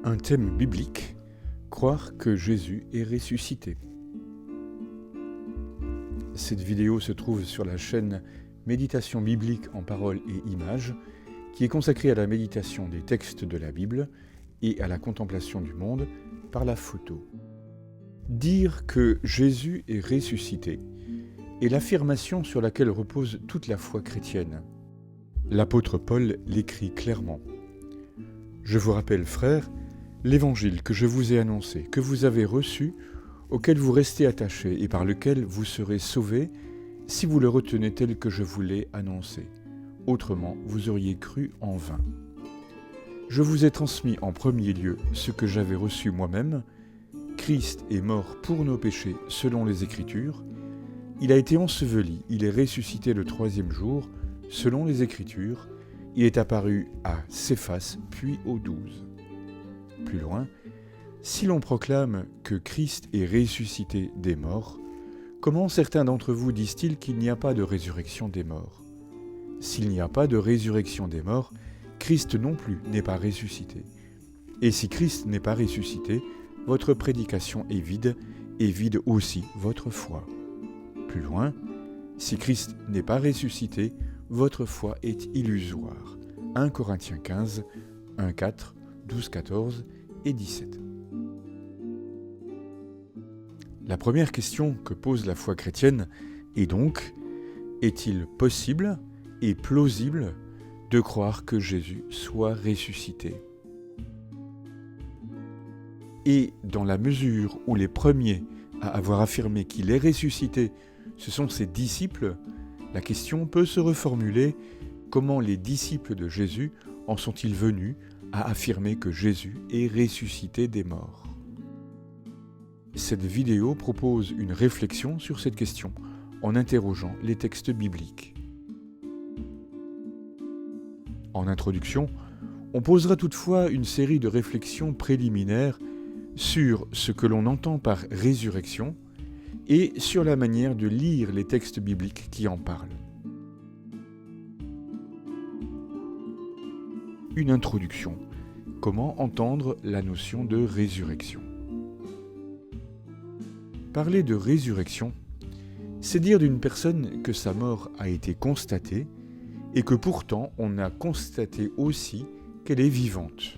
Un thème biblique, croire que Jésus est ressuscité. Cette vidéo se trouve sur la chaîne Méditation biblique en paroles et images, qui est consacrée à la méditation des textes de la Bible et à la contemplation du monde par la photo. Dire que Jésus est ressuscité est l'affirmation sur laquelle repose toute la foi chrétienne. L'apôtre Paul l'écrit clairement. « Je vous rappelle, frères, l'évangile que je vous ai annoncé, que vous avez reçu, auquel vous restez attachés et par lequel vous serez sauvés, si vous le retenez tel que je vous l'ai annoncé. Autrement, vous auriez cru en vain. Je vous ai transmis en premier lieu ce que j'avais reçu moi-même. Christ est mort pour nos péchés selon les Écritures. Il a été enseveli, il est ressuscité le troisième jour, selon les Écritures. Il est apparu à Céphas, puis aux 12. Plus loin, si l'on proclame que Christ est ressuscité des morts, comment certains d'entre vous disent-ils qu'il n'y a pas de résurrection des morts ? S'il n'y a pas de résurrection des morts, Christ non plus n'est pas ressuscité. Et si Christ n'est pas ressuscité, votre prédication est vide, et vide aussi votre foi. Plus loin, si Christ n'est pas ressuscité, votre foi est illusoire. 1 Corinthiens 15, 1, 4, 12, 14 et 17. La première question que pose la foi chrétienne est donc, est-il possible et plausible de croire que Jésus soit ressuscité ? Et dans la mesure où les premiers à avoir affirmé qu'il est ressuscité, ce sont ses disciples, la question peut se reformuler, comment les disciples de Jésus en sont-ils venus à affirmer que Jésus est ressuscité des morts ? Cette vidéo propose une réflexion sur cette question en interrogeant les textes bibliques. En introduction, on posera toutefois une série de réflexions préliminaires sur ce que l'on entend par résurrection et sur la manière de lire les textes bibliques qui en parlent. Une introduction. Comment entendre la notion de résurrection ? Parler de résurrection, c'est dire d'une personne que sa mort a été constatée et que pourtant on a constaté aussi qu'elle est vivante.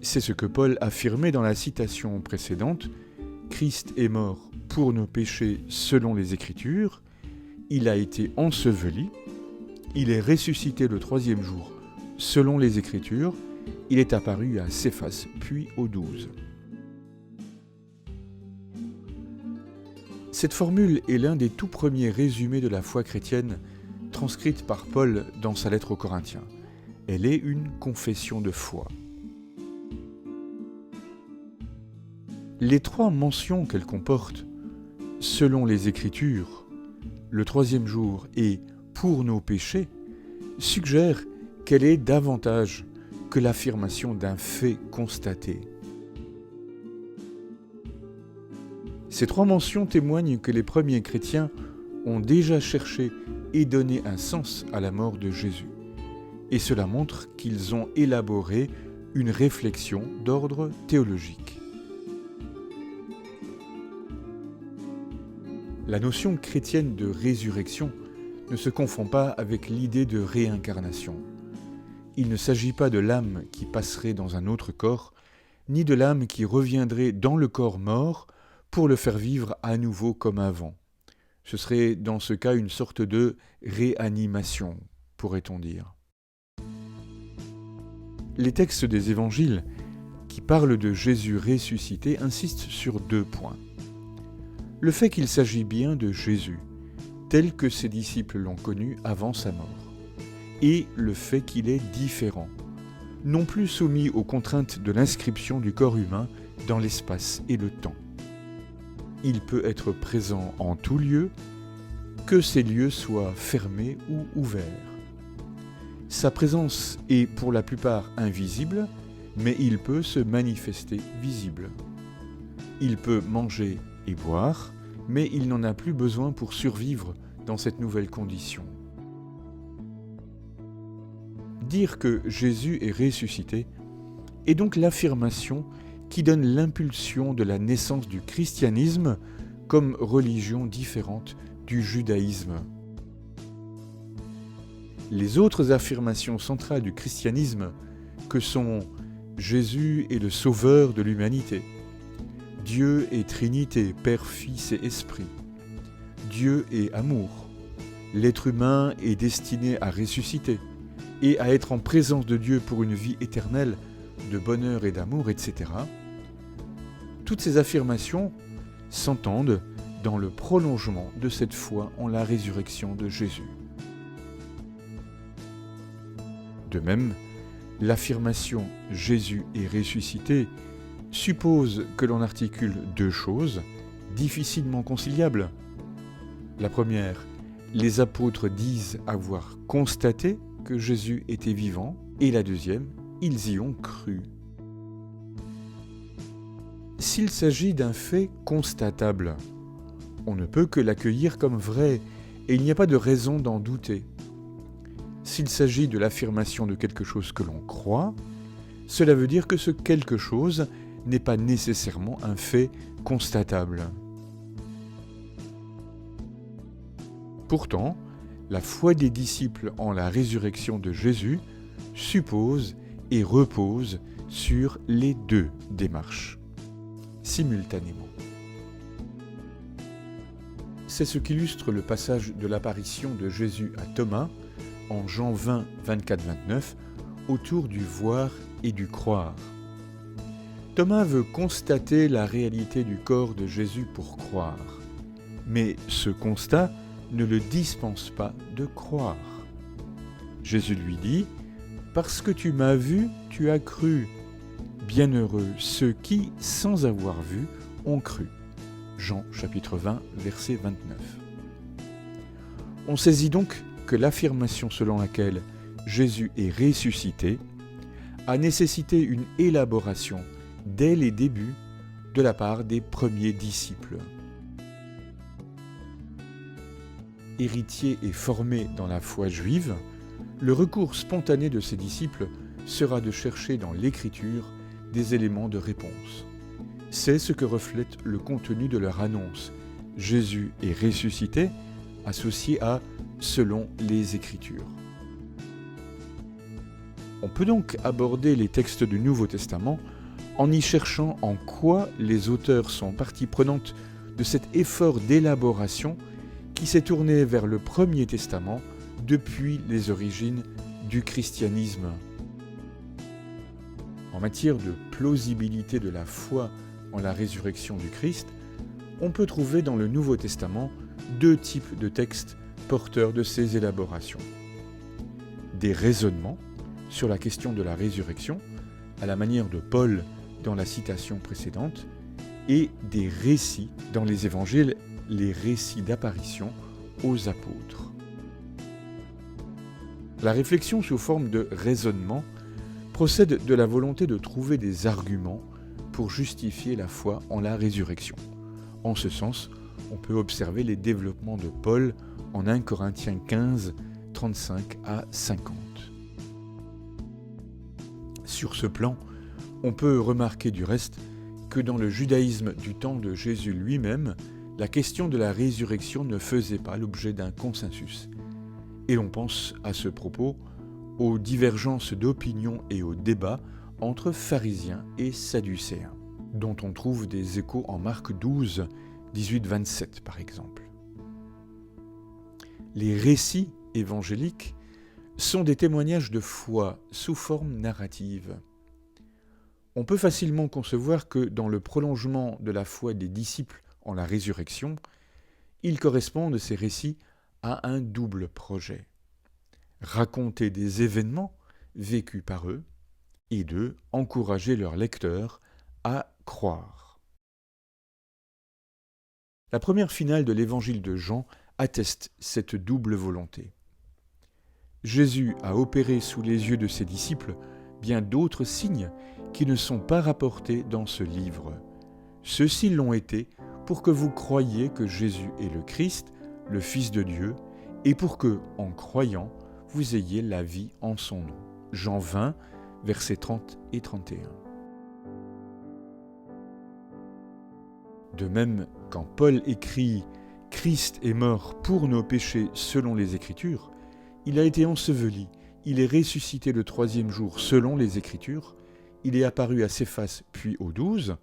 C'est ce que Paul affirmait dans la citation précédente. Christ est mort pour nos péchés selon les Écritures, il a été enseveli, il est ressuscité le troisième jour selon les Écritures, il est apparu à Céphas, puis aux 12. Cette formule est l'un des tout premiers résumés de la foi chrétienne transcrite par Paul dans sa lettre aux Corinthiens. Elle est une confession de foi. Les trois mentions qu'elle comporte, selon les Écritures, le troisième jour et pour nos péchés, suggèrent qu'elle est davantage que l'affirmation d'un fait constaté. Ces trois mentions témoignent que les premiers chrétiens ont déjà cherché et donné un sens à la mort de Jésus. Et cela montre qu'ils ont élaboré une réflexion d'ordre théologique. La notion chrétienne de résurrection ne se confond pas avec l'idée de réincarnation. Il ne s'agit pas de l'âme qui passerait dans un autre corps, ni de l'âme qui reviendrait dans le corps mort pour le faire vivre à nouveau comme avant. Ce serait dans ce cas une sorte de réanimation, pourrait-on dire. Les textes des évangiles qui parlent de Jésus ressuscité insistent sur deux points. Le fait qu'il s'agit bien de Jésus, tel que ses disciples l'ont connu avant sa mort, et le fait qu'il est différent, non plus soumis aux contraintes de l'inscription du corps humain dans l'espace et le temps. Il peut être présent en tout lieu, que ces lieux soient fermés ou ouverts. Sa présence est pour la plupart invisible, mais il peut se manifester visible. Il peut manger et boire, mais il n'en a plus besoin pour survivre dans cette nouvelle condition. Dire que Jésus est ressuscité est donc l'affirmation qui donne l'impulsion de la naissance du christianisme comme religion différente du judaïsme. Les autres affirmations centrales du christianisme, que sont Jésus est le sauveur de l'humanité, Dieu est Trinité, Père, Fils et Esprit, Dieu est amour, l'être humain est destiné à ressusciter et à être en présence de Dieu pour une vie éternelle de bonheur et d'amour, etc. Toutes ces affirmations s'entendent dans le prolongement de cette foi en la résurrection de Jésus. De même, l'affirmation « Jésus est ressuscité » suppose que l'on articule deux choses difficilement conciliables. La première, les apôtres disent avoir constaté que Jésus était vivant, et la deuxième, ils y ont cru. S'il s'agit d'un fait constatable, on ne peut que l'accueillir comme vrai, et il n'y a pas de raison d'en douter. S'il s'agit de l'affirmation de quelque chose que l'on croit, cela veut dire que ce quelque chose n'est pas nécessairement un fait constatable. Pourtant, la foi des disciples en la résurrection de Jésus suppose et repose sur les deux démarches, simultanément. C'est ce qu'illustre le passage de l'apparition de Jésus à Thomas en Jean 20, 24-29, autour du voir et du croire. Thomas veut constater la réalité du corps de Jésus pour croire, mais ce constat ne le dispense pas de croire. Jésus lui dit « Parce que tu m'as vu, tu as cru. Bienheureux ceux qui, sans avoir vu, ont cru. » Jean chapitre 20, verset 29. On saisit donc que l'affirmation selon laquelle Jésus est ressuscité a nécessité une élaboration dès les débuts de la part des premiers disciples. Héritier et formé dans la foi juive, le recours spontané de ces disciples sera de chercher dans l'Écriture des éléments de réponse. C'est ce que reflète le contenu de leur annonce. Jésus est ressuscité, associé à « selon les Écritures ». On peut donc aborder les textes du Nouveau Testament en y cherchant en quoi les auteurs sont partie prenante de cet effort d'élaboration qui s'est tourné vers le Premier Testament depuis les origines du christianisme. En matière de plausibilité de la foi en la résurrection du Christ, on peut trouver dans le Nouveau Testament deux types de textes porteurs de ces élaborations. Des raisonnements sur la question de la résurrection, à la manière de Paul dans la citation précédente, et des récits dans les évangiles, les récits d'apparition aux apôtres. La réflexion sous forme de raisonnement procède de la volonté de trouver des arguments pour justifier la foi en la résurrection. En ce sens, on peut observer les développements de Paul en 1 Corinthiens 15, 35 à 50. Sur ce plan, on peut remarquer du reste que dans le judaïsme du temps de Jésus lui-même, la question de la résurrection ne faisait pas l'objet d'un consensus. Et l'on pense à ce propos aux divergences d'opinion et aux débats entre pharisiens et sadducéens, dont on trouve des échos en Marc 12, 18-27 par exemple. Les récits évangéliques sont des témoignages de foi sous forme narrative. On peut facilement concevoir que dans le prolongement de la foi des disciples en la résurrection, ils correspondent, ces récits, à un double projet. Raconter des événements vécus par eux et de encourager leurs lecteurs à croire. La première finale de l'évangile de Jean atteste cette double volonté. Jésus a opéré sous les yeux de ses disciples bien d'autres signes qui ne sont pas rapportés dans ce livre. Ceux-ci l'ont été pour que vous croyiez que Jésus est le Christ, le Fils de Dieu, et pour que, en croyant, vous ayez la vie en son nom. Jean 20, versets 30 et 31. De même, quand Paul écrit « Christ est mort pour nos péchés selon les Écritures », il a été enseveli, il est ressuscité le 3e jour selon les Écritures, il est apparu à Céphas puis aux 12,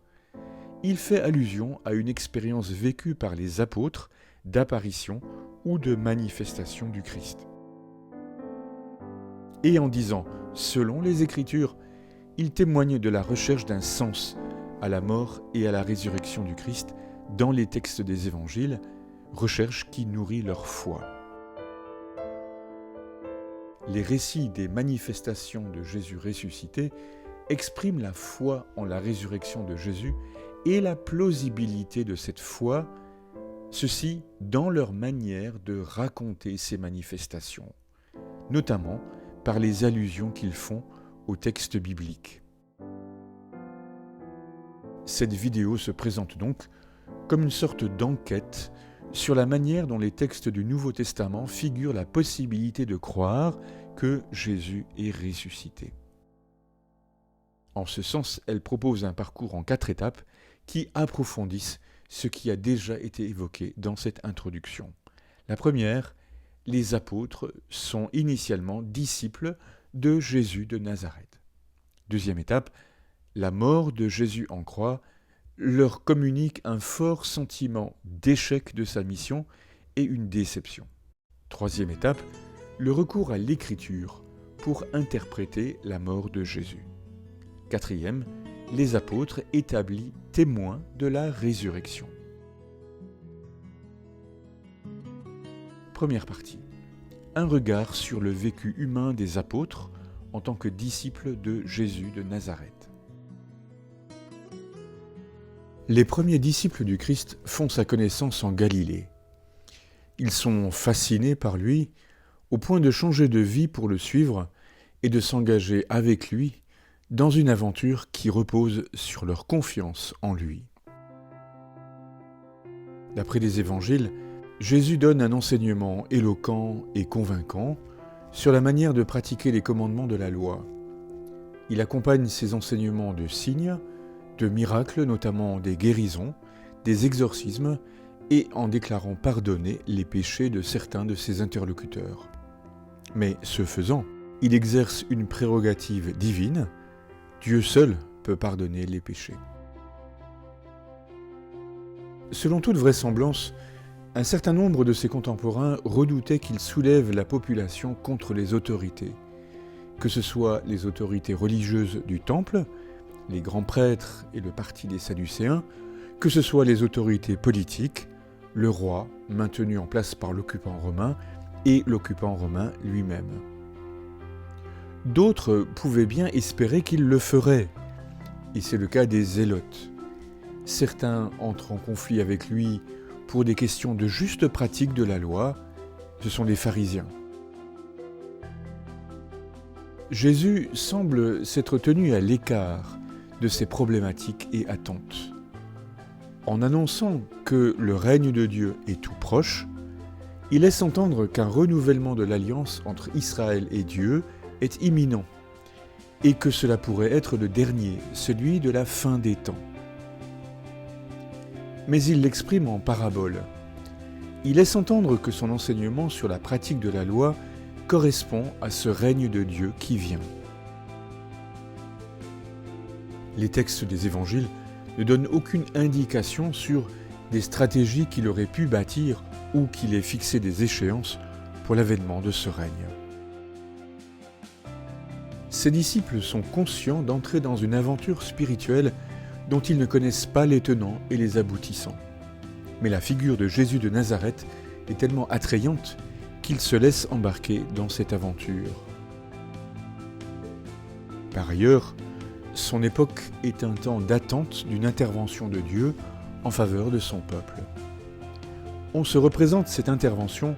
il fait allusion à une expérience vécue par les apôtres d'apparition ou de manifestation du Christ. Et en disant « selon les Écritures », il témoigne de la recherche d'un sens à la mort et à la résurrection du Christ dans les textes des évangiles, recherche qui nourrit leur foi. Les récits des manifestations de Jésus ressuscité expriment la foi en la résurrection de Jésus et la plausibilité de cette foi, ceci dans leur manière de raconter ces manifestations, notamment par les allusions qu'ils font aux textes bibliques. Cette vidéo se présente donc comme une sorte d'enquête sur la manière dont les textes du Nouveau Testament figurent la possibilité de croire que Jésus est ressuscité. En ce sens, elle propose un parcours en 4 étapes qui approfondissent ce qui a déjà été évoqué dans cette introduction. La première, les apôtres sont initialement disciples de Jésus de Nazareth. Deuxième étape, la mort de Jésus en croix leur communique un fort sentiment d'échec de sa mission et une déception. Troisième étape, le recours à l'écriture pour interpréter la mort de Jésus. Quatrième, les apôtres établis témoins de la résurrection. Première partie. Un regard sur le vécu humain des apôtres en tant que disciples de Jésus de Nazareth. Les premiers disciples du Christ font sa connaissance en Galilée. Ils sont fascinés par lui au point de changer de vie pour le suivre et de s'engager avec lui dans une aventure qui repose sur leur confiance en lui. D'après les évangiles, Jésus donne un enseignement éloquent et convaincant sur la manière de pratiquer les commandements de la loi. Il accompagne ses enseignements de signes, de miracles, notamment des guérisons, des exorcismes, et en déclarant pardonner les péchés de certains de ses interlocuteurs. Mais ce faisant, il exerce une prérogative divine. Dieu seul peut pardonner les péchés. Selon toute vraisemblance, un certain nombre de ses contemporains redoutaient qu'il soulève la population contre les autorités, que ce soit les autorités religieuses du Temple, les grands prêtres et le parti des Sadducéens, que ce soit les autorités politiques, le roi maintenu en place par l'occupant romain et l'occupant romain lui-même. D'autres pouvaient bien espérer qu'il le ferait, et c'est le cas des zélotes. Certains entrent en conflit avec lui pour des questions de juste pratique de la loi, ce sont les pharisiens. Jésus semble s'être tenu à l'écart de ces problématiques et attentes. En annonçant que le règne de Dieu est tout proche, il laisse entendre qu'un renouvellement de l'alliance entre Israël et Dieu est imminent, et que cela pourrait être le dernier, celui de la fin des temps. Mais il l'exprime en parabole. Il laisse entendre que son enseignement sur la pratique de la loi correspond à ce règne de Dieu qui vient. Les textes des évangiles ne donnent aucune indication sur des stratégies qu'il aurait pu bâtir ou qu'il ait fixé des échéances pour l'avènement de ce règne. Ses disciples sont conscients d'entrer dans une aventure spirituelle dont ils ne connaissent pas les tenants et les aboutissants. Mais la figure de Jésus de Nazareth est tellement attrayante qu'ils se laissent embarquer dans cette aventure. Par ailleurs, son époque est un temps d'attente d'une intervention de Dieu en faveur de son peuple. On se représente cette intervention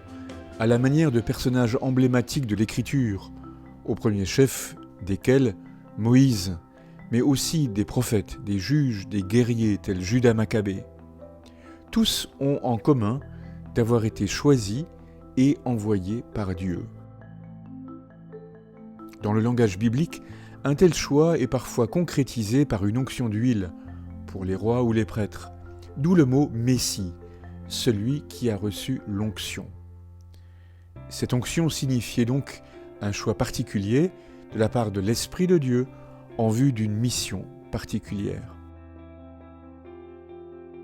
à la manière de personnages emblématiques de l'Écriture, au premier chef desquels Moïse, mais aussi des prophètes, des juges, des guerriers tels Judas Maccabée. Tous ont en commun d'avoir été choisis et envoyés par Dieu. Dans le langage biblique, Un tel choix est parfois concrétisé par une onction d'huile pour les rois ou les prêtres, d'où le mot « Messie », celui qui a reçu l'onction. Cette onction signifiait donc un choix particulier de la part de l'Esprit de Dieu en vue d'une mission particulière.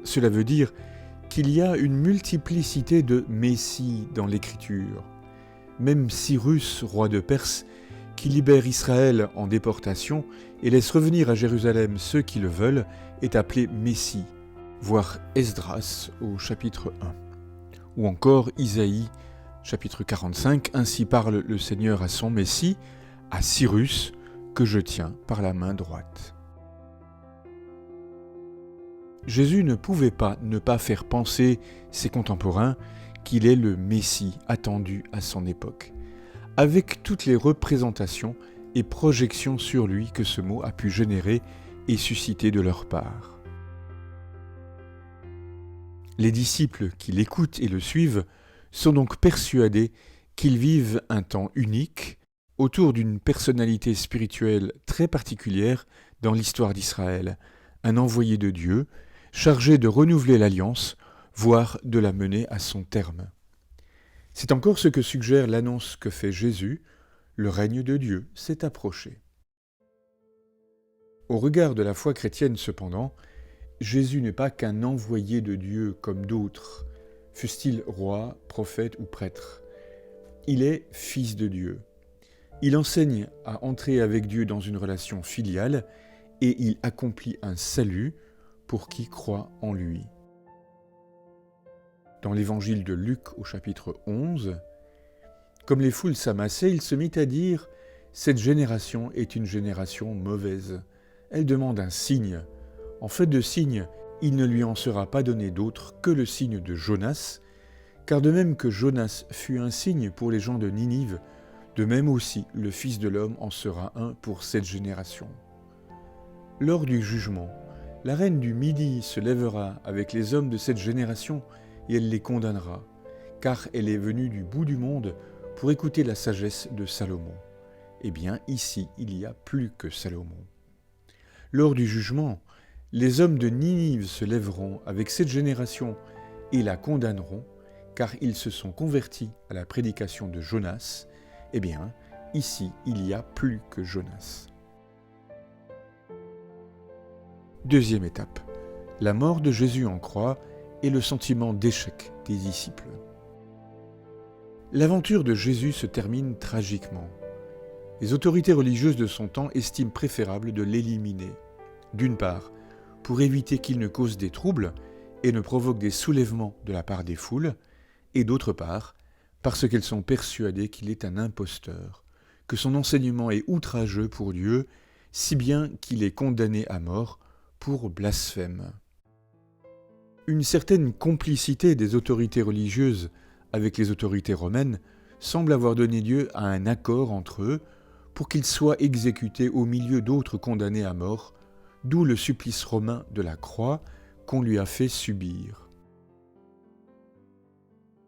Cela veut dire qu'il y a une multiplicité de Messies dans l'Écriture. Même Cyrus, roi de Perse, qui libère Israël en déportation et laisse revenir à Jérusalem ceux qui le veulent, est appelé Messie, voire Esdras au chapitre 1. Ou encore Isaïe, chapitre 45, ainsi parle le Seigneur à son Messie, à Cyrus, que je tiens par la main droite. Jésus ne pouvait pas ne pas faire penser ses contemporains qu'il est le Messie attendu à son époque, avec toutes les représentations et projections sur lui que ce mot a pu générer et susciter de leur part. Les disciples qui l'écoutent et le suivent sont donc persuadés qu'ils vivent un temps unique autour d'une personnalité spirituelle très particulière dans l'histoire d'Israël, un envoyé de Dieu, chargé de renouveler l'alliance, voire de la mener à son terme. C'est encore ce que suggère l'annonce que fait Jésus, le règne de Dieu s'est approché. Au regard de la foi chrétienne cependant, Jésus n'est pas qu'un envoyé de Dieu comme d'autres, fût-il roi, prophète ou prêtre. Il est fils de Dieu. Il enseigne à entrer avec Dieu dans une relation filiale et il accomplit un salut pour qui croit en lui. Dans l'évangile de Luc au chapitre 11, comme les foules s'amassaient, il se mit à dire « Cette génération est une génération mauvaise. Elle demande un signe. En fait de signe, il ne lui en sera pas donné d'autre que le signe de Jonas, car de même que Jonas fut un signe pour les gens de Ninive, de même aussi le Fils de l'homme en sera un pour cette génération. Lors du jugement, la reine du Midi se lèvera avec les hommes de cette génération et elle les condamnera, car elle est venue du bout du monde pour écouter la sagesse de Salomon. Eh bien, ici, il y a plus que Salomon. Lors du jugement, les hommes de Ninive se lèveront avec cette génération et la condamneront, car ils se sont convertis à la prédication de Jonas. Eh bien, ici, il y a plus que Jonas. Deuxième étape, la mort de Jésus en croix et le sentiment d'échec des disciples. L'aventure de Jésus se termine tragiquement. Les autorités religieuses de son temps estiment préférable de l'éliminer. D'une part, pour éviter qu'il ne cause des troubles et ne provoque des soulèvements de la part des foules, et d'autre part, parce qu'elles sont persuadées qu'il est un imposteur, que son enseignement est outrageux pour Dieu, si bien qu'il est condamné à mort pour blasphème. Une certaine complicité des autorités religieuses avec les autorités romaines semble avoir donné lieu à un accord entre eux pour qu'il soit exécuté au milieu d'autres condamnés à mort, d'où le supplice romain de la croix qu'on lui a fait subir.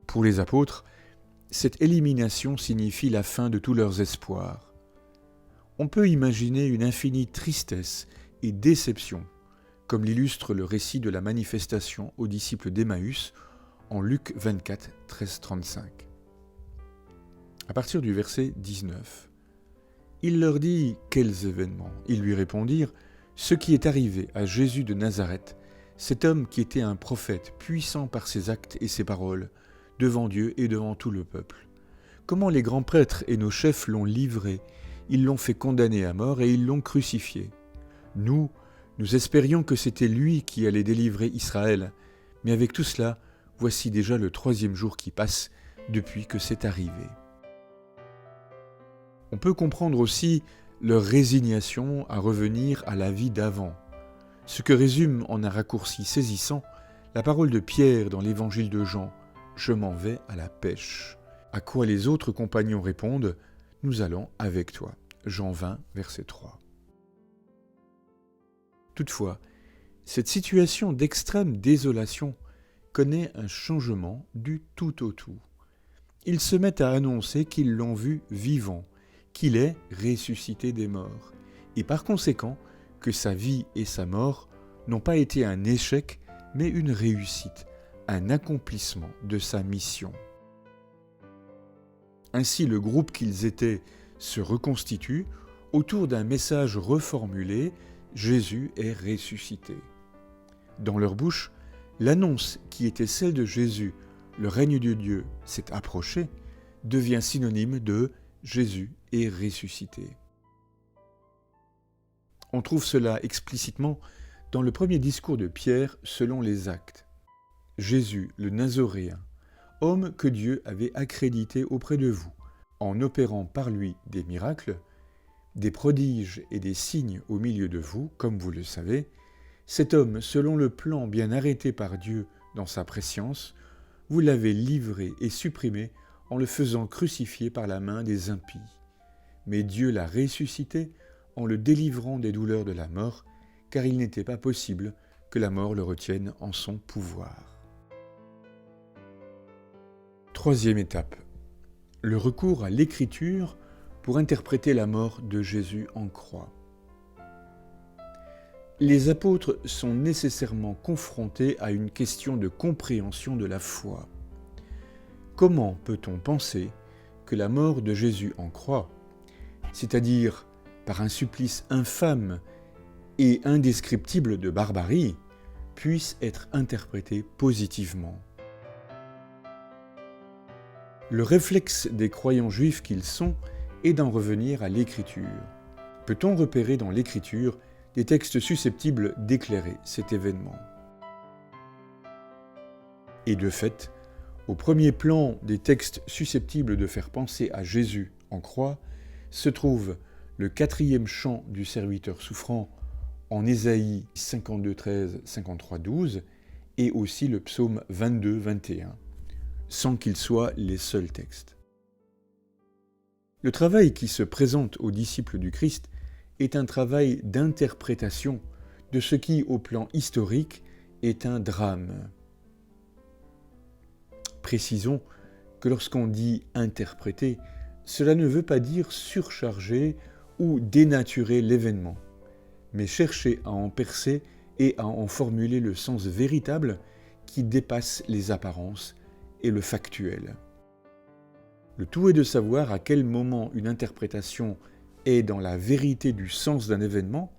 Pour les apôtres, cette élimination signifie la fin de tous leurs espoirs. On peut imaginer une infinie tristesse et déception, comme l'illustre le récit de la manifestation aux disciples d'Emmaüs en Luc 24, 13-35. À partir du verset 19, il leur dit « Quels événements ?» Ils lui répondirent « Ce qui est arrivé à Jésus de Nazareth, cet homme qui était un prophète, puissant par ses actes et ses paroles, devant Dieu et devant tout le peuple. Comment les grands prêtres et nos chefs l'ont livré, ils l'ont fait condamner à mort et ils l'ont crucifié. Nous espérions que c'était lui qui allait délivrer Israël, mais avec tout cela, voici déjà le 3e jour qui passe depuis que c'est arrivé. » On peut comprendre aussi leur résignation à revenir à la vie d'avant, ce que résume en un raccourci saisissant la parole de Pierre dans l'évangile de Jean, « Je m'en vais à la pêche », à quoi les autres compagnons répondent « Nous allons avec toi ». Jean 20, verset 3. Toutefois, cette situation d'extrême désolation connaît un changement du tout au tout. Ils se mettent à annoncer qu'ils l'ont vu vivant, qu'il est ressuscité des morts, et par conséquent que sa vie et sa mort n'ont pas été un échec, mais une réussite, un accomplissement de sa mission. Ainsi, le groupe qu'ils étaient se reconstitue autour d'un message reformulé « Jésus est ressuscité ». Dans leur bouche, l'annonce qui était celle de Jésus, le règne de Dieu s'est approché, devient synonyme de Jésus est ressuscité. On trouve cela explicitement dans le premier discours de Pierre selon les Actes. Jésus, le Nazoréen, homme que Dieu avait accrédité auprès de vous, en opérant par lui des miracles, des prodiges et des signes au milieu de vous, comme vous le savez, cet homme, selon le plan bien arrêté par Dieu dans sa prescience, vous l'avez livré et supprimé en le faisant crucifier par la main des impies. Mais Dieu l'a ressuscité en le délivrant des douleurs de la mort, car il n'était pas possible que la mort le retienne en son pouvoir. Troisième étape, le recours à l'écriture pour interpréter la mort de Jésus en croix. Les apôtres sont nécessairement confrontés à une question de compréhension de la foi. Comment peut-on penser que la mort de Jésus en croix, c'est-à-dire par un supplice infâme et indescriptible de barbarie, puisse être interprétée positivement? Le réflexe des croyants juifs qu'ils sont est d'en revenir à l'Écriture. Peut-on repérer dans l'Écriture des textes susceptibles d'éclairer cet événement? Et de fait, au premier plan des textes susceptibles de faire penser à Jésus en croix, se trouve le 4e chant du serviteur souffrant en Ésaïe 52, 13, 53, 12 et aussi le psaume 22, 21, sans qu'ils soient les seuls textes. Le travail qui se présente aux disciples du Christ est un travail d'interprétation de ce qui, au plan historique, est un drame. Précisons que lorsqu'on dit « interpréter », cela ne veut pas dire surcharger ou dénaturer l'événement, mais chercher à en percer et à en formuler le sens véritable qui dépasse les apparences et le factuel. Le tout est de savoir à quel moment une interprétation est dans la vérité du sens d'un événement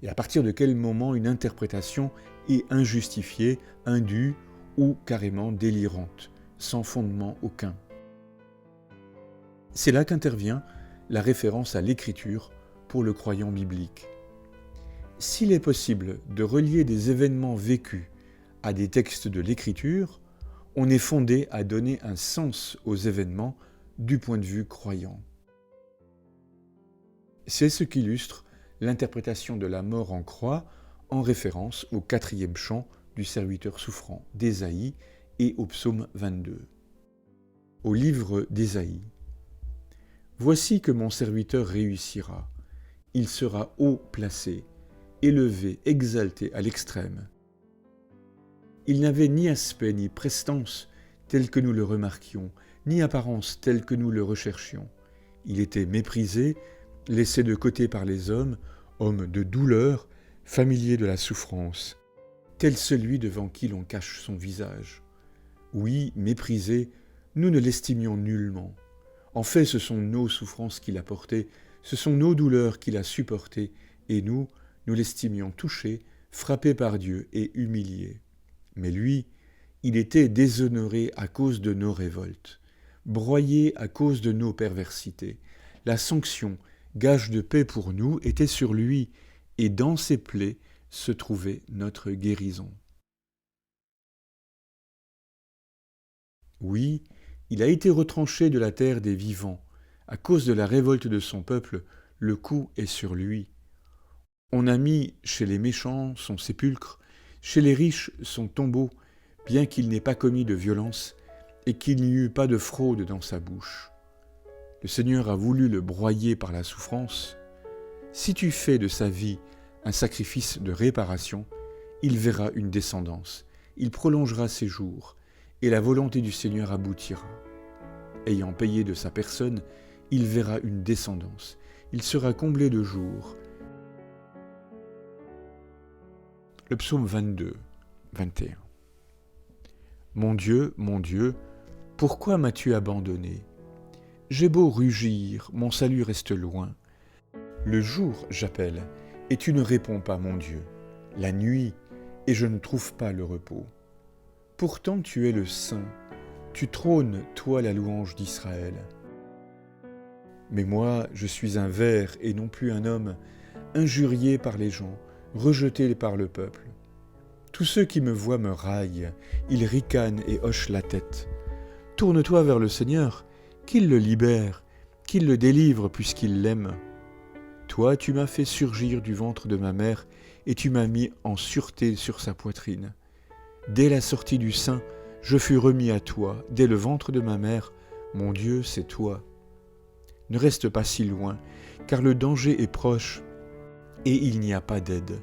et à partir de quel moment une interprétation est injustifiée, indue ou carrément délirante, sans fondement aucun. C'est là qu'intervient la référence à l'écriture pour le croyant biblique. S'il est possible de relier des événements vécus à des textes de l'écriture, on est fondé à donner un sens aux événements du point de vue croyant. C'est ce qu'illustre l'interprétation de la mort en croix en référence au 4e chant du serviteur souffrant d'Ésaïe et au psaume 22. Au livre d'Ésaïe. Voici que mon serviteur réussira. Il sera haut placé, élevé, exalté à l'extrême. Il n'avait ni aspect ni prestance tel que nous le remarquions, ni apparence telle que nous le recherchions. Il était méprisé, laissé de côté par les hommes, homme de douleur, familier de la souffrance, tel celui devant qui l'on cache son visage. Oui, méprisé, nous ne l'estimions nullement. En fait, ce sont nos souffrances qu'il a portées, ce sont nos douleurs qu'il a supportées, et nous l'estimions touché, frappé par Dieu et humilié. Mais lui, il était déshonoré à cause de nos révoltes, broyé à cause de nos perversités. La sanction, gage de paix pour nous, était sur lui, et dans ses plaies se trouvait notre guérison. Oui, il a été retranché de la terre des vivants. À cause de la révolte de son peuple, le coup est sur lui. On a mis chez les méchants son sépulcre, chez les riches son tombeau, bien qu'il n'ait pas commis de violence et qu'il n'y eût pas de fraude dans sa bouche. Le Seigneur a voulu le broyer par la souffrance. Si tu fais de sa vie un sacrifice de réparation, il verra une descendance, il prolongera ses jours, et la volonté du Seigneur aboutira. Ayant payé de sa personne, il verra une descendance, il sera comblé de jours, Le psaume 22, 21. Mon Dieu, pourquoi m'as-tu abandonné ? J'ai beau rugir, mon salut reste loin. Le jour, j'appelle, et tu ne réponds pas, mon Dieu. La nuit, et je ne trouve pas le repos. Pourtant tu es le Saint, tu trônes, toi la louange d'Israël. Mais moi, je suis un ver et non plus un homme, injurié par les gens, rejeté par le peuple. Tous ceux qui me voient me raillent, ils ricanent et hochent la tête. Tourne-toi vers le Seigneur, qu'il le libère, qu'il le délivre puisqu'il l'aime. Toi, tu m'as fait surgir du ventre de ma mère et tu m'as mis en sûreté sur sa poitrine. Dès la sortie du sein, je fus remis à toi, dès le ventre de ma mère, mon Dieu, c'est toi. Ne reste pas si loin, car le danger est proche, et il n'y a pas d'aide.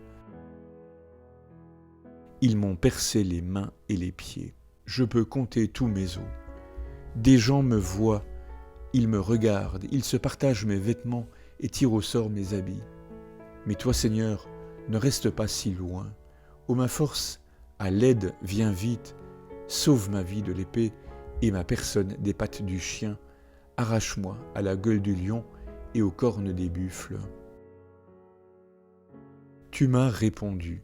Ils m'ont percé les mains et les pieds. Je peux compter tous mes os. Des gens me voient, ils me regardent, ils se partagent mes vêtements et tirent au sort mes habits. Mais toi, Seigneur, ne reste pas si loin. Ô ma force, à l'aide, viens vite. Sauve ma vie de l'épée et ma personne des pattes du chien. Arrache-moi à la gueule du lion et aux cornes des buffles. Tu m'as répondu.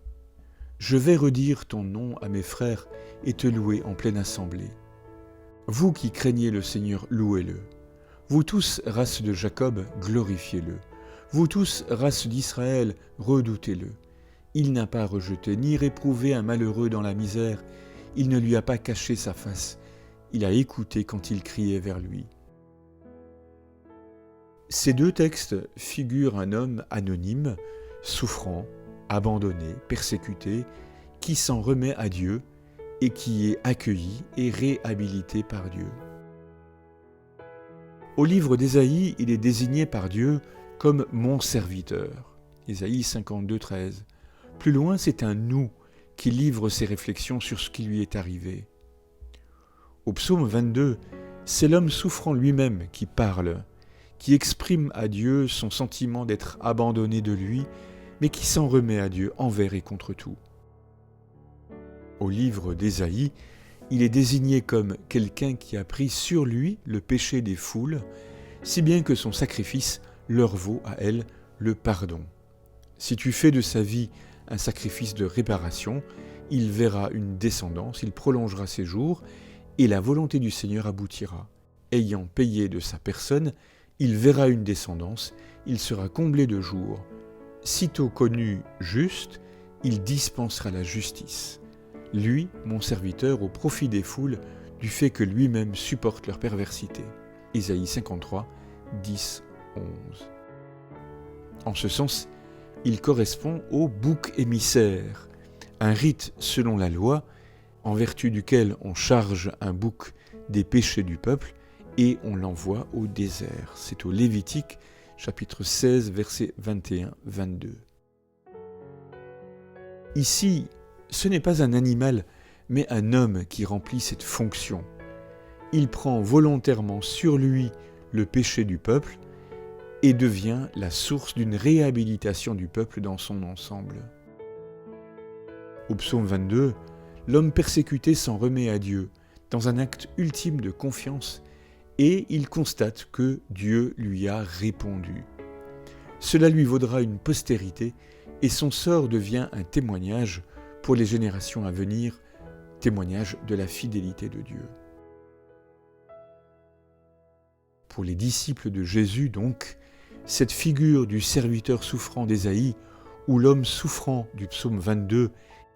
Je vais redire ton nom à mes frères et te louer en pleine assemblée. Vous qui craignez le Seigneur, louez-le. Vous tous, race de Jacob, glorifiez-le. Vous tous, race d'Israël, redoutez-le. Il n'a pas rejeté ni réprouvé un malheureux dans la misère. Il ne lui a pas caché sa face. Il a écouté quand il criait vers lui. Ces deux textes figurent un homme anonyme, souffrant, abandonné, persécuté, qui s'en remet à Dieu et qui est accueilli et réhabilité par Dieu. Au livre d'Ésaïe, il est désigné par Dieu comme « mon serviteur ». Ésaïe 52, 13. Plus loin, c'est un « nous » qui livre ses réflexions sur ce qui lui est arrivé. Au psaume 22, c'est l'homme souffrant lui-même qui parle, qui exprime à Dieu son sentiment d'être abandonné de lui, mais qui s'en remet à Dieu envers et contre tout. Au livre d'Ésaïe, il est désigné comme quelqu'un qui a pris sur lui le péché des foules, si bien que son sacrifice leur vaut à elle le pardon. Si tu fais de sa vie un sacrifice de réparation, il verra une descendance, il prolongera ses jours, et la volonté du Seigneur aboutira. Ayant payé de sa personne, il verra une descendance, il sera comblé de jours. Sitôt connu juste, il dispensera la justice. Lui, mon serviteur, au profit des foules, du fait que lui-même supporte leur perversité. Ésaïe 53, 10, 11. En ce sens, il correspond au bouc émissaire, un rite selon la loi, en vertu duquel on charge un bouc des péchés du peuple et on l'envoie au désert. C'est au Lévitique, chapitre 16, versets 21-22. Ici, ce n'est pas un animal, mais un homme qui remplit cette fonction. Il prend volontairement sur lui le péché du peuple et devient la source d'une réhabilitation du peuple dans son ensemble. Au psaume 22, l'homme persécuté s'en remet à Dieu dans un acte ultime de confiance et il constate que Dieu lui a répondu. Cela lui vaudra une postérité et son sort devient un témoignage pour les générations à venir, témoignage de la fidélité de Dieu. Pour les disciples de Jésus, donc, cette figure du serviteur souffrant d'Ésaïe, ou l'homme souffrant du psaume 22,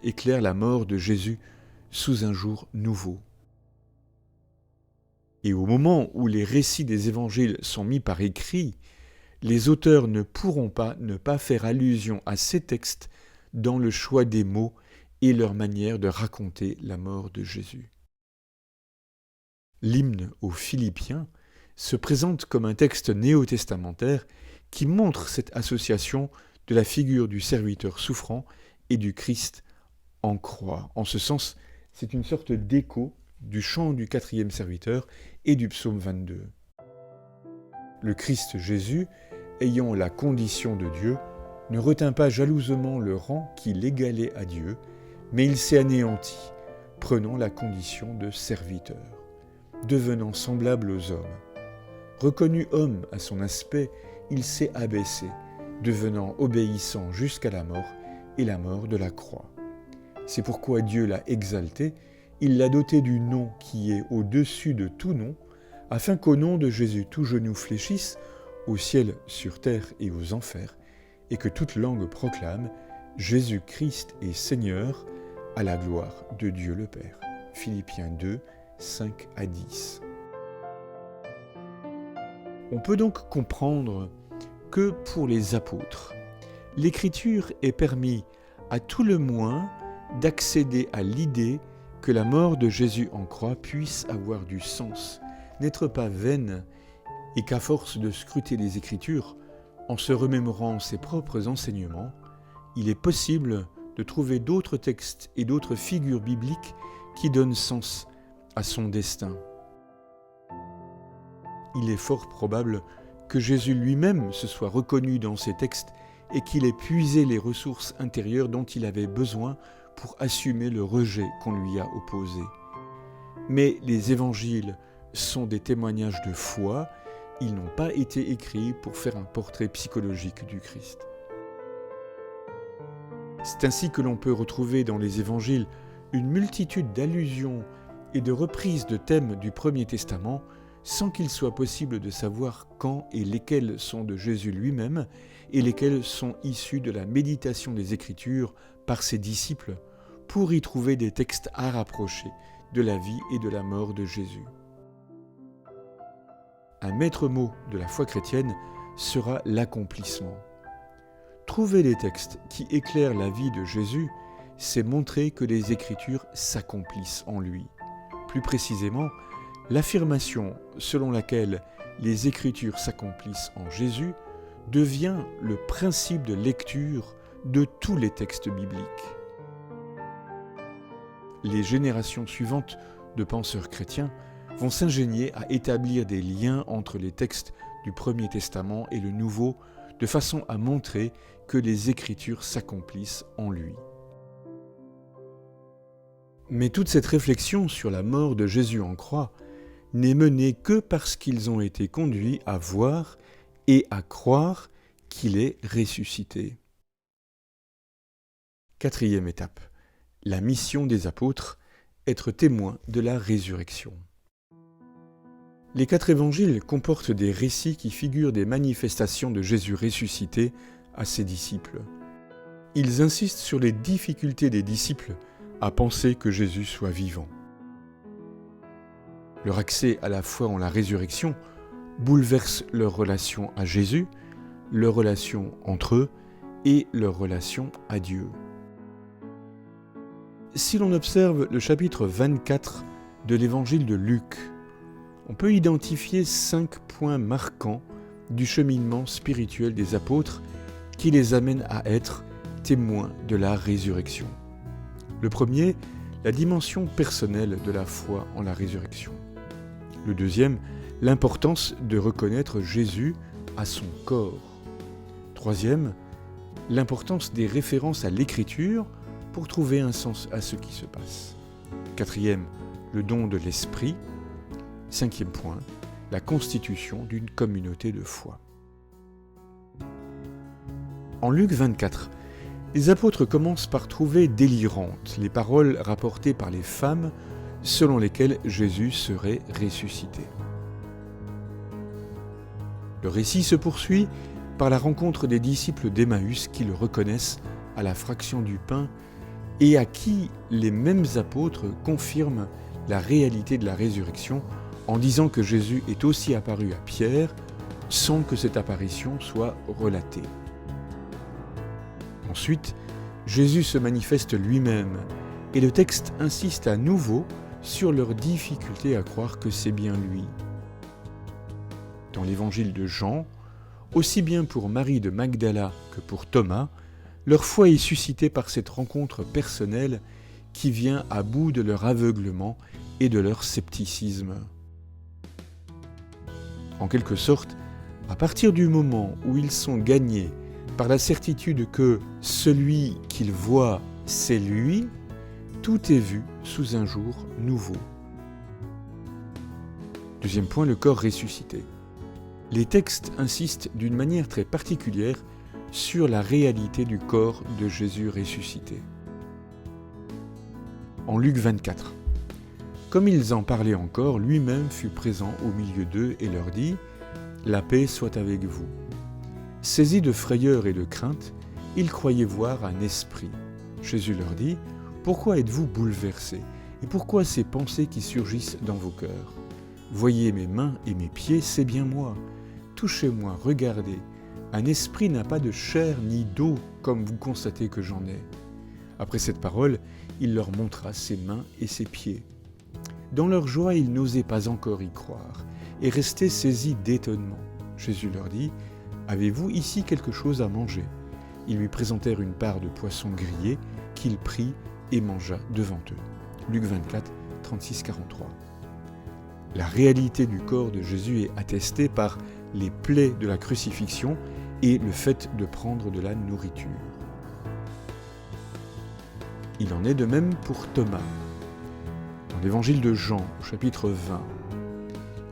éclaire la mort de Jésus sous un jour nouveau. Et au moment où les récits des évangiles sont mis par écrit, les auteurs ne pourront pas ne pas faire allusion à ces textes dans le choix des mots et leur manière de raconter la mort de Jésus. L'hymne aux Philippiens se présente comme un texte néo-testamentaire qui montre cette association de la figure du serviteur souffrant et du Christ en croix. En ce sens, c'est une sorte d'écho du chant du 4e serviteur et du psaume 22. Le Christ Jésus, ayant la condition de Dieu, ne retint pas jalousement le rang qui l'égalait à Dieu, mais il s'est anéanti, prenant la condition de serviteur, devenant semblable aux hommes. Reconnu homme à son aspect, il s'est abaissé, devenant obéissant jusqu'à la mort et la mort de la croix. C'est pourquoi Dieu l'a exalté, il l'a doté du nom qui est au-dessus de tout nom, afin qu'au nom de Jésus tout genou fléchisse, au ciel, sur terre et aux enfers, et que toute langue proclame « Jésus-Christ est Seigneur » à la gloire de Dieu le Père. Philippiens 2, 5 à 10. On peut donc comprendre que pour les apôtres, l'écriture est permis à tout le moins d'accéder à l'idée que la mort de Jésus en croix puisse avoir du sens, n'être pas vaine, et qu'à force de scruter les Écritures, en se remémorant ses propres enseignements, il est possible de trouver d'autres textes et d'autres figures bibliques qui donnent sens à son destin. Il est fort probable que Jésus lui-même se soit reconnu dans ces textes et qu'il ait puisé les ressources intérieures dont il avait besoin pour assumer le rejet qu'on lui a opposé. Mais les évangiles sont des témoignages de foi, ils n'ont pas été écrits pour faire un portrait psychologique du Christ. C'est ainsi que l'on peut retrouver dans les évangiles une multitude d'allusions et de reprises de thèmes du Premier Testament sans qu'il soit possible de savoir quand et lesquels sont de Jésus lui-même et lesquels sont issus de la méditation des Écritures par ses disciples pour y trouver des textes à rapprocher de la vie et de la mort de Jésus. Un maître mot de la foi chrétienne sera l'accomplissement. Trouver les textes qui éclairent la vie de Jésus, c'est montrer que les Écritures s'accomplissent en lui. Plus précisément, l'affirmation selon laquelle les Écritures s'accomplissent en Jésus devient le principe de lecture de tous les textes bibliques. Les générations suivantes de penseurs chrétiens vont s'ingénier à établir des liens entre les textes du Premier Testament et le Nouveau, de façon à montrer que les Écritures s'accomplissent en lui. Mais toute cette réflexion sur la mort de Jésus en croix n'est menée que parce qu'ils ont été conduits à voir et à croire qu'il est ressuscité. Quatrième étape, la mission des apôtres, être témoins de la résurrection. Les 4 évangiles comportent des récits qui figurent des manifestations de Jésus ressuscité à ses disciples. Ils insistent sur les difficultés des disciples à penser que Jésus soit vivant. Leur accès à la foi en la résurrection bouleverse leur relation à Jésus, leur relation entre eux et leur relation à Dieu. Si l'on observe le chapitre 24 de l'évangile de Luc, on peut identifier 5 points marquants du cheminement spirituel des apôtres qui les amènent à être témoins de la résurrection. Le premier, la dimension personnelle de la foi en la résurrection. Le deuxième, l'importance de reconnaître Jésus à son corps. Troisième, l'importance des références à l'Écriture pour trouver un sens à ce qui se passe. Quatrième, le don de l'Esprit. 5e point, la constitution d'une communauté de foi. En Luc 24, les apôtres commencent par trouver délirantes les paroles rapportées par les femmes selon lesquelles Jésus serait ressuscité. Le récit se poursuit par la rencontre des disciples d'Emmaüs qui le reconnaissent à la fraction du pain et à qui les mêmes apôtres confirment la réalité de la résurrection en disant que Jésus est aussi apparu à Pierre sans que cette apparition soit relatée. Ensuite, Jésus se manifeste lui-même et le texte insiste à nouveau sur leur difficulté à croire que c'est bien lui. Dans l'évangile de Jean, aussi bien pour Marie de Magdala que pour Thomas, leur foi est suscitée par cette rencontre personnelle qui vient à bout de leur aveuglement et de leur scepticisme. En quelque sorte, à partir du moment où ils sont gagnés par la certitude que celui qu'il voit, c'est lui, tout est vu sous un jour nouveau. Deuxième point, le corps ressuscité. Les textes insistent d'une manière très particulière sur la réalité du corps de Jésus ressuscité. En Luc 24, comme ils en parlaient encore, lui-même fut présent au milieu d'eux et leur dit « La paix soit avec vous ». Saisis de frayeur et de crainte, ils croyaient voir un esprit. Jésus leur dit « Pourquoi êtes-vous bouleversés et pourquoi ces pensées qui surgissent dans vos cœurs ? Voyez mes mains et mes pieds, c'est bien moi. Touchez-moi, regardez. Un esprit n'a pas de chair ni d'eau, comme vous constatez que j'en ai. » Après cette parole, il leur montra ses mains et ses pieds. Dans leur joie, ils n'osaient pas encore y croire et restaient saisis d'étonnement. Jésus leur dit « Avez-vous ici quelque chose à manger ?» Ils lui présentèrent une part de poisson grillé qu'il prit et mangea devant eux. Luc 24, 36-43. La réalité du corps de Jésus est attestée par les plaies de la crucifixion et le fait de prendre de la nourriture. Il en est de même pour Thomas. Dans l'évangile de Jean, au chapitre 20,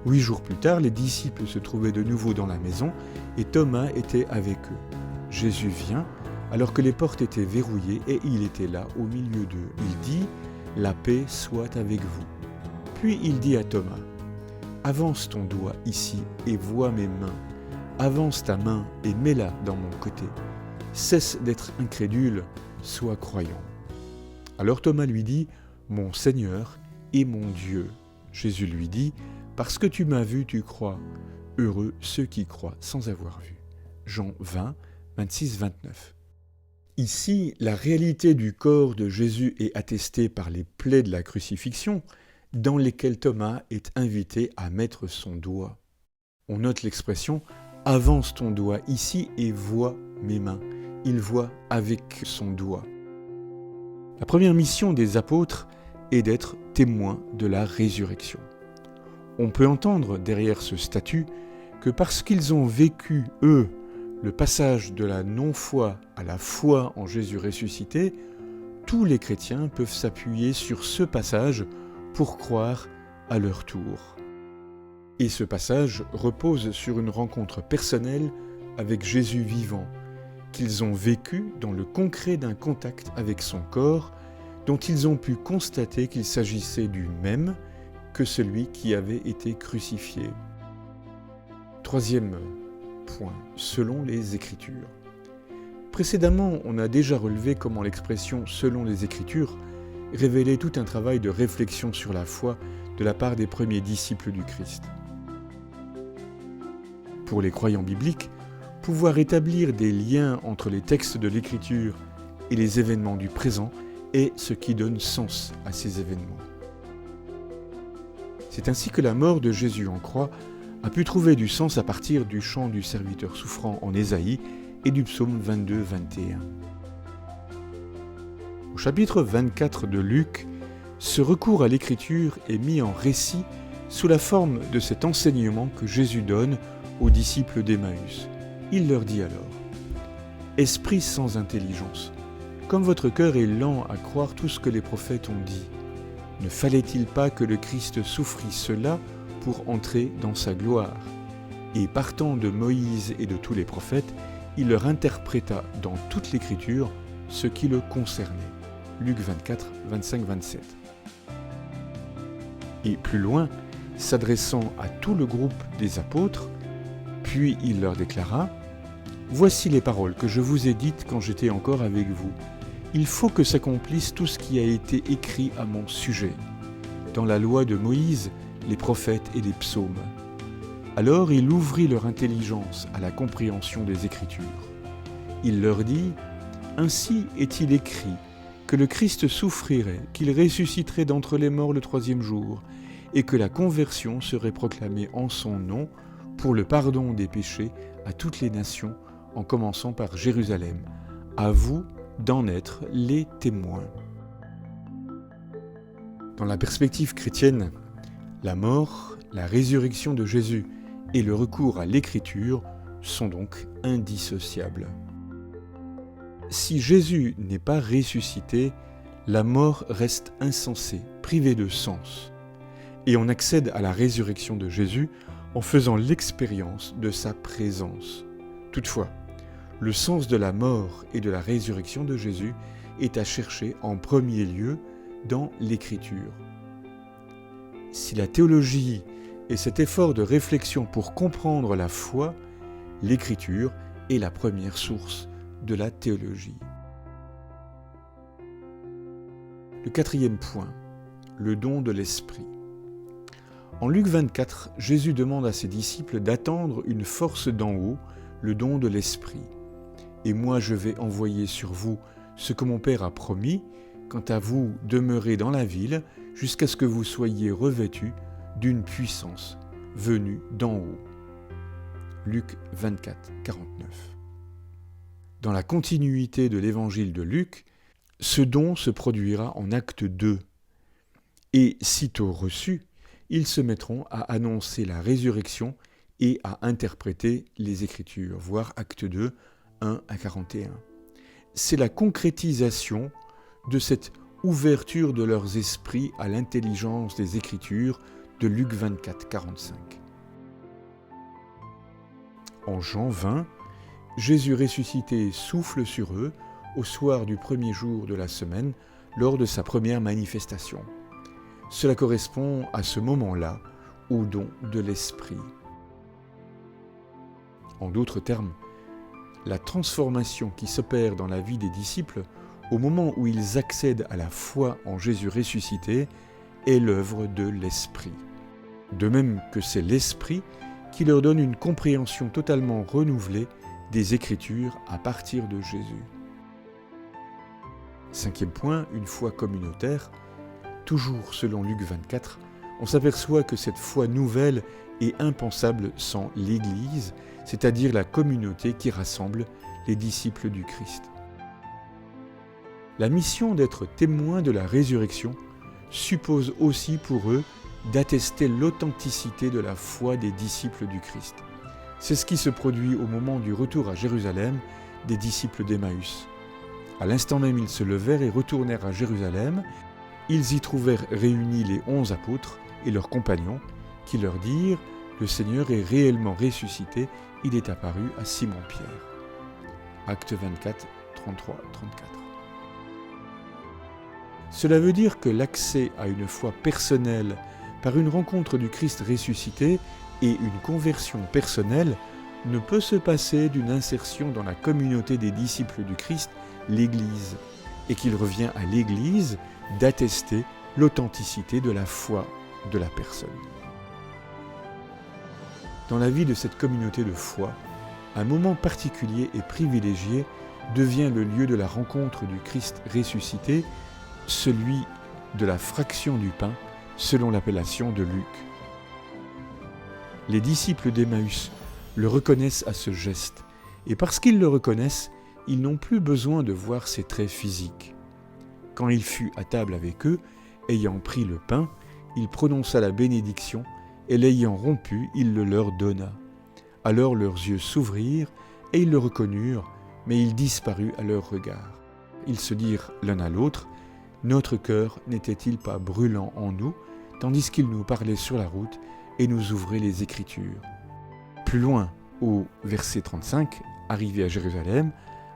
8 jours plus tard, les disciples se trouvaient de nouveau dans la maison et Thomas était avec eux. Jésus vient, alors que les portes étaient verrouillées et il était là au milieu d'eux. Il dit « La paix soit avec vous ». Puis il dit à Thomas « Avance ton doigt ici et vois mes mains. Avance ta main et mets-la dans mon côté. Cesse d'être incrédule, sois croyant. » Alors Thomas lui dit « Mon Seigneur et mon Dieu ». Jésus lui dit « Parce que tu m'as vu, tu crois. Heureux ceux qui croient sans avoir vu. » Jean 20, 26-29. Ici, la réalité du corps de Jésus est attestée par les plaies de la crucifixion, dans lesquelles Thomas est invité à mettre son doigt. On note l'expression « avance ton doigt ici et vois mes mains ». Il voit avec son doigt. La première mission des apôtres est d'être témoins de la résurrection. On peut entendre derrière ce statut que parce qu'ils ont vécu, eux, le passage de la non-foi à la foi en Jésus ressuscité, tous les chrétiens peuvent s'appuyer sur ce passage pour croire à leur tour. Et ce passage repose sur une rencontre personnelle avec Jésus vivant, qu'ils ont vécu dans le concret d'un contact avec son corps, dont ils ont pu constater qu'il s'agissait du même que celui qui avait été crucifié. Troisième point, selon les Écritures. Précédemment, on a déjà relevé comment l'expression « selon les Écritures » révélait tout un travail de réflexion sur la foi de la part des premiers disciples du Christ. Pour les croyants bibliques, pouvoir établir des liens entre les textes de l'Écriture et les événements du présent est ce qui donne sens à ces événements. C'est ainsi que la mort de Jésus en croix a pu trouver du sens à partir du chant du serviteur souffrant en Ésaïe et du psaume 22-21. Au chapitre 24 de Luc, ce recours à l'Écriture est mis en récit sous la forme de cet enseignement que Jésus donne aux disciples d'Emmaüs. Il leur dit alors « Esprit sans intelligence, comme votre cœur est lent à croire tout ce que les prophètes ont dit, ne fallait-il pas que le Christ souffrit cela pour entrer dans sa gloire ? Et partant de Moïse et de tous les prophètes, il leur interpréta dans toute l'Écriture ce qui le concernait. » Luc 24, 25-27. Et plus loin, s'adressant à tout le groupe des apôtres, puis il leur déclara « Voici les paroles que je vous ai dites quand j'étais encore avec vous. Il faut que s'accomplisse tout ce qui a été écrit à mon sujet, dans la loi de Moïse, les prophètes et les psaumes. » Alors il ouvrit leur intelligence à la compréhension des Écritures. Il leur dit « Ainsi est-il écrit que le Christ souffrirait, qu'il ressusciterait d'entre les morts le troisième jour, et que la conversion serait proclamée en son nom pour le pardon des péchés à toutes les nations, en commençant par Jérusalem. À vous d'en être les témoins. » Dans la perspective chrétienne, la mort, la résurrection de Jésus et le recours à l'Écriture sont donc indissociables. Si Jésus n'est pas ressuscité, la mort reste insensée, privée de sens. Et on accède à la résurrection de Jésus en faisant l'expérience de sa présence. Toutefois, le sens de la mort et de la résurrection de Jésus est à chercher en premier lieu dans l'Écriture. Si la théologie est cet effort de réflexion pour comprendre la foi, l'Écriture est la première source de la théologie. Le quatrième point, le don de l'Esprit. En Luc 24, Jésus demande à ses disciples d'attendre une force d'en haut, le don de l'Esprit. Et moi je vais envoyer sur vous ce que mon Père a promis, quant à vous demeurez dans la ville jusqu'à ce que vous soyez revêtus d'une puissance venue d'en haut. Luc 24, 49. Dans la continuité de l'évangile de Luc, ce don se produira en acte 2. Et sitôt reçus, ils se mettront à annoncer la résurrection et à interpréter les Écritures, voir acte 2, 1 à 41. C'est la concrétisation de cette ouverture de leurs esprits à l'intelligence des Écritures de Luc 24, 45. En Jean 20, Jésus ressuscité souffle sur eux au soir du premier jour de la semaine lors de sa première manifestation. Cela correspond à ce moment-là au don de l'Esprit. En d'autres termes, la transformation qui s'opère dans la vie des disciples au moment où ils accèdent à la foi en Jésus ressuscité est l'œuvre de l'Esprit. De même que c'est l'Esprit qui leur donne une compréhension totalement renouvelée des Écritures à partir de Jésus. Cinquième point, une foi communautaire. Toujours selon Luc 24, on s'aperçoit que cette foi nouvelle est impensable sans l'Église, c'est-à-dire la communauté qui rassemble les disciples du Christ. La mission d'être témoin de la résurrection suppose aussi pour eux d'attester l'authenticité de la foi des disciples du Christ. C'est ce qui se produit au moment du retour à Jérusalem des disciples d'Emmaüs. À l'instant même, ils se levèrent et retournèrent à Jérusalem. Ils y trouvèrent réunis les 11 apôtres et leurs compagnons qui leur dirent « Le Seigneur est réellement ressuscité, il est apparu à Simon-Pierre. » Acte 24, 33, 34. Cela veut dire que l'accès à une foi personnelle par une rencontre du Christ ressuscité et une conversion personnelle ne peut se passer d'une insertion dans la communauté des disciples du Christ, l'Église, et qu'il revient à l'Église d'attester l'authenticité de la foi de la personne. Dans la vie de cette communauté de foi, un moment particulier et privilégié devient le lieu de la rencontre du Christ ressuscité, celui de la fraction du pain, selon l'appellation de Luc. Les disciples d'Emmaüs le reconnaissent à ce geste, et parce qu'ils le reconnaissent, ils n'ont plus besoin de voir ses traits physiques. Quand il fut à table avec eux, ayant pris le pain, il prononça la bénédiction, et l'ayant rompu, il le leur donna. Alors leurs yeux s'ouvrirent, et ils le reconnurent, mais il disparut à leur regard. Ils se dirent l'un à l'autre, « Notre cœur n'était-il pas brûlant en nous, tandis qu'il nous parlait sur la route et nous ouvrait les Écritures ?» Plus loin, au verset 35, arrivés à Jérusalem,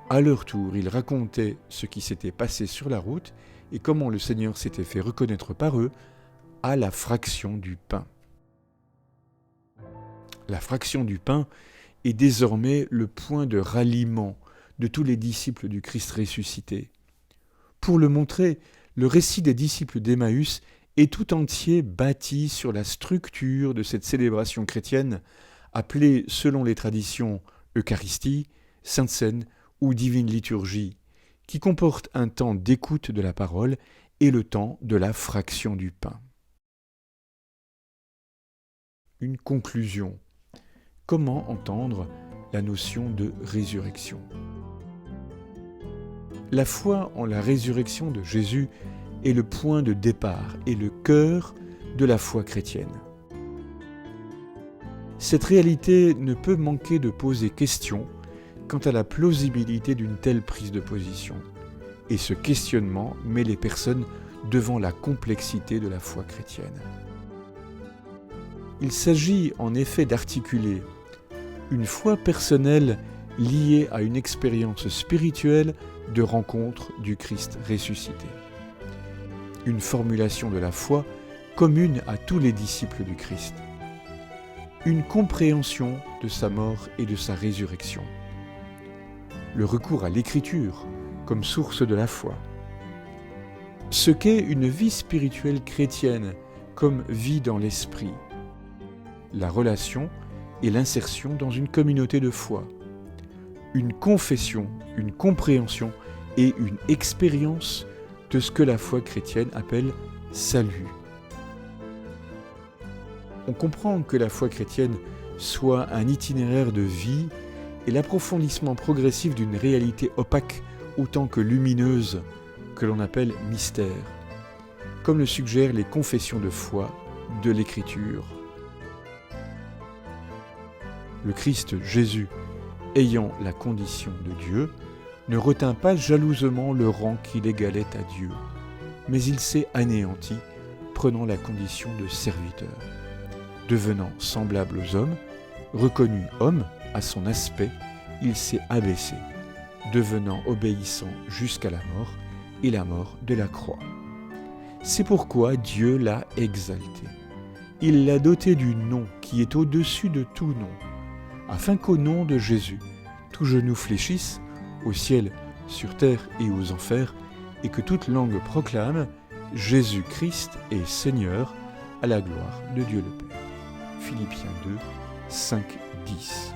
à leur tour, ils racontaient ce qui s'était passé sur la route et comment le Seigneur s'était fait reconnaître par eux à la fraction du pain. La fraction du pain est désormais le point de ralliement de tous les disciples du Christ ressuscité. Pour le montrer, le récit des disciples d'Emmaüs est tout entier bâti sur la structure de cette célébration chrétienne appelée, selon les traditions, Eucharistie, Sainte Seine ou Divine Liturgie, qui comporte un temps d'écoute de la parole et le temps de la fraction du pain. Une conclusion. Comment entendre la notion de résurrection ? La foi en la résurrection de Jésus est le point de départ et le cœur de la foi chrétienne. Cette réalité ne peut manquer de poser question quant à la plausibilité d'une telle prise de position, et ce questionnement met les personnes devant la complexité de la foi chrétienne. Il s'agit en effet d'articuler une foi personnelle liée à une expérience spirituelle de rencontre du Christ ressuscité. Une formulation de la foi commune à tous les disciples du Christ. Une compréhension de sa mort et de sa résurrection. Le recours à l'écriture comme source de la foi. Ce qu'est une vie spirituelle chrétienne comme vie dans l'esprit. La relation et l'insertion dans une communauté de foi. Une confession, une compréhension et une expérience de ce que la foi chrétienne appelle salut. On comprend que la foi chrétienne soit un itinéraire de vie et l'approfondissement progressif d'une réalité opaque autant que lumineuse que l'on appelle mystère, comme le suggèrent les confessions de foi de l'Écriture. Le Christ Jésus, ayant la condition de Dieu, ne retint pas jalousement le rang qu'il égalait à Dieu, mais il s'est anéanti, prenant la condition de serviteur. Devenant semblable aux hommes, reconnu homme à son aspect, il s'est abaissé, devenant obéissant jusqu'à la mort et la mort de la croix. C'est pourquoi Dieu l'a exalté. Il l'a doté du nom qui est au-dessus de tout nom, afin qu'au nom de Jésus, tout genou fléchisse, au ciel, sur terre et aux enfers, et que toute langue proclame Jésus-Christ est Seigneur, à la gloire de Dieu le Père. Philippiens 2, 5, 10.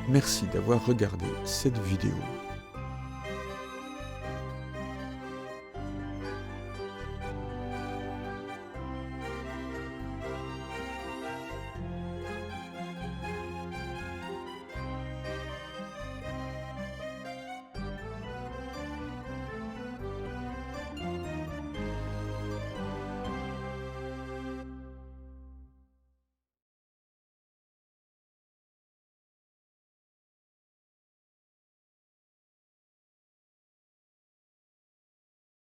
Merci d'avoir regardé cette vidéo.